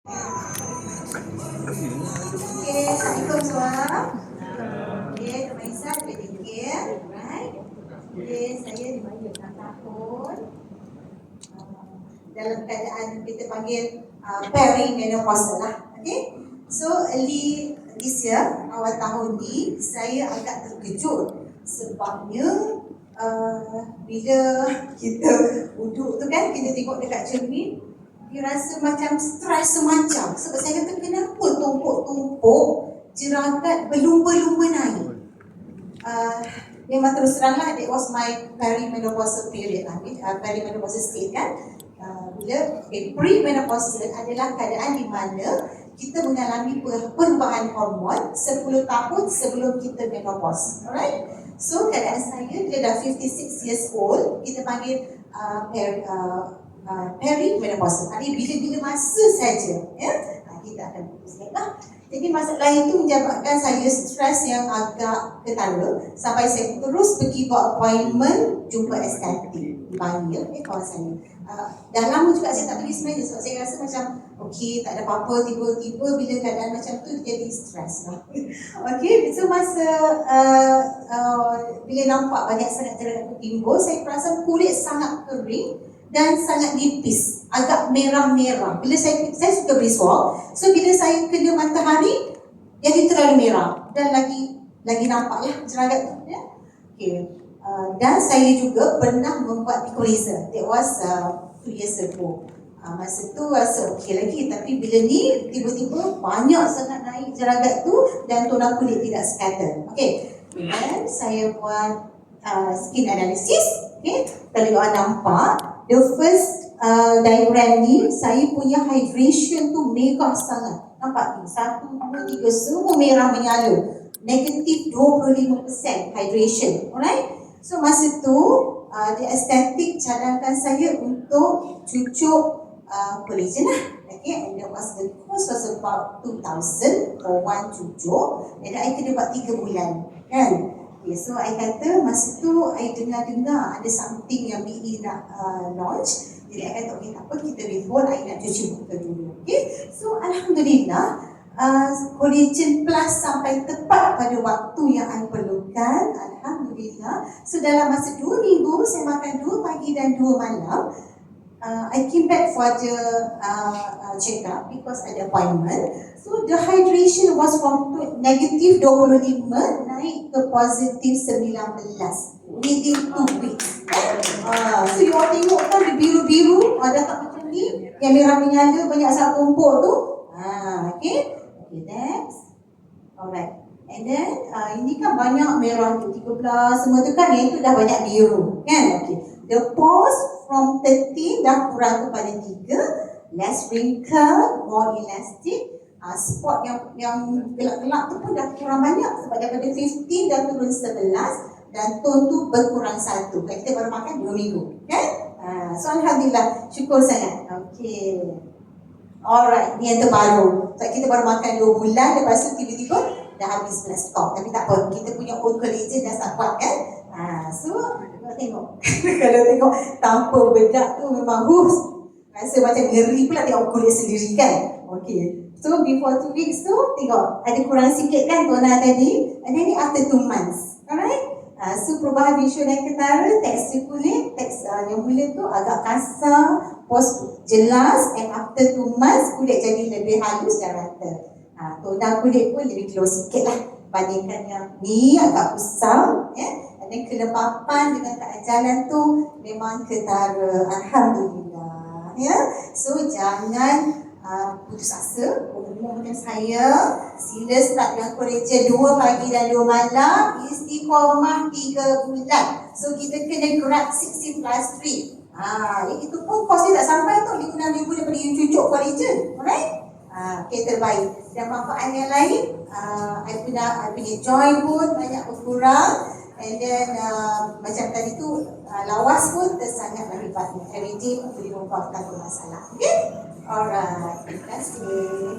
Okay, Assalamualaikum semua. Okay, teman Isa boleh fikir, right? Okay, saya di bawah 6 tahun. Dalam keadaan kita panggil perimenopausal lah. Okay, so early this year, awal tahun ni, saya agak terkejut sebabnya bila kita duduk tu kan, kita tengok dekat cermin, dia rasa macam stres semacam. Sebab saya kata, kenapa tumpuk-tumpuk jeragat berlumba-lumba naik? Memang terus teranglah, that was my perimenopausal period, perimenopausal state kan. Bila premenopausal adalah keadaan di mana kita mengalami perubahan hormon 10 tahun sebelum kita menopause. Alright? So keadaan saya, dia dah 56 years old, kita panggil perimenopausal. Artinya bila-bila masa saja, ya, kita akan putuskan lah. Jadi masalah itu menyebabkan saya stres yang agak ketara sampai saya terus pergi buat appointment jumpa estetik. Dipanggil kawan saya. Dah lama juga saya tak pergi sebenarnya sebab saya rasa macam okey, tak ada apa-apa, tiba-tiba bila keadaan macam tu jadi stres lah. Okey, so masa bila nampak banyak sangat jeragat timbul, saya perasan kulit sangat kering dan sangat nipis, agak merah-merah. Bila saya suka visual, so bila saya kena matahari, jadi terlalu merah dan lagi nampaklah jeragat tu. Ya? Okay. Dan saya juga pernah membuat pico laser. That was 2 years ago. Masa tu rasa okey lagi, tapi bila ni tiba-tiba banyak sangat naik jeragat tu dan tona kulit tidak scatter. Okey. Dan saya buat skin analysis. Okey. Kalau anda nampak, the first diagram ni, saya punya hydration tu merah sangat. Nampak ni? 1, 2, 3, semua merah menyala. Negatif 25% hydration. Alright? So masa tu, the estetik cadangkan saya untuk cucuk collagen lah. Okay, and that was the cost was about 2,000 for one cucuk. And I kena buat 3 bulan. Kan? Okay, so I kata masa tu I dengar ada something yang BE nak launch. Jadi I kata okay, tak apa, kita withhold, I nak cuci muka dulu. Okay, so Alhamdulillah collagen plus sampai tepat pada waktu yang I perlukan. Alhamdulillah. So dalam masa 2 minggu saya makan 2 pagi dan 2 malam. I came back for the check up because ada appointment. So the hydration was from negative 25 naik ke positif 19 within 2 weeks. So you all tengok kan dia biru-biru, ada tak macam ni, yang merah menyala banyak sangat tumpuk tu. Okay, next. Alright. And then ini kan banyak merah 13 semua tu kan, yang tu dah banyak biru kan. Okay. The pores from 13 dah kurang kepada 3, less wrinkle, more elastic. Spot yang gelap-gelap tu pun dah kurang banyak sebab daripada 15 dah turun 11 dan tone tu berkurang 1. Kita baru makan 2 minggu kan. So Alhamdulillah, syukur sangat. Okay. Alright, ni yang terbaru. So, kita baru makan 2 bulan, lepas tu tiba-tiba dah habis pula stok. Tapi tak apa, kita punya own collagen dah start kuat kan. So, tengok. Kalau tengok tanpa bedak tu memang rasa macam ngeri pula tengok kulit sendiri kan. Okay. So, before 2 weeks tu, tengok ada kurang sikit kan tona tadi. And then ni after 2 months. Alright. So, perubahan visual dan ketara, tekstur kulit, yang mula tu agak kasar, pos jelas, and after 2 months kulit jadi lebih halus dan rata. Tona kulit pun lebih glow sikit lah bandingkan yang ni agak kusam, ya. And then kelembapan dengan keajalan tu memang ketara. Alhamdulillah, ya. So jangan putus asa. Umur macam saya, sila start dengan collagen 2 pagi dan 2 malam, istiqomah 3 bulan. So kita kena grab 16 plus 3. Itu pun kos dia tak sampai tu, 5,000 daripada you cucuk collagen. Alright? Okay, terbaik. Dan manfaat yang lain, I punya joint pun banyak berkurang. And then macam tadi tu, lawas pun tersangatlah hebatnya. Everyday boleh membuat tanpa masalah. Okay? Alright. Terima kasih.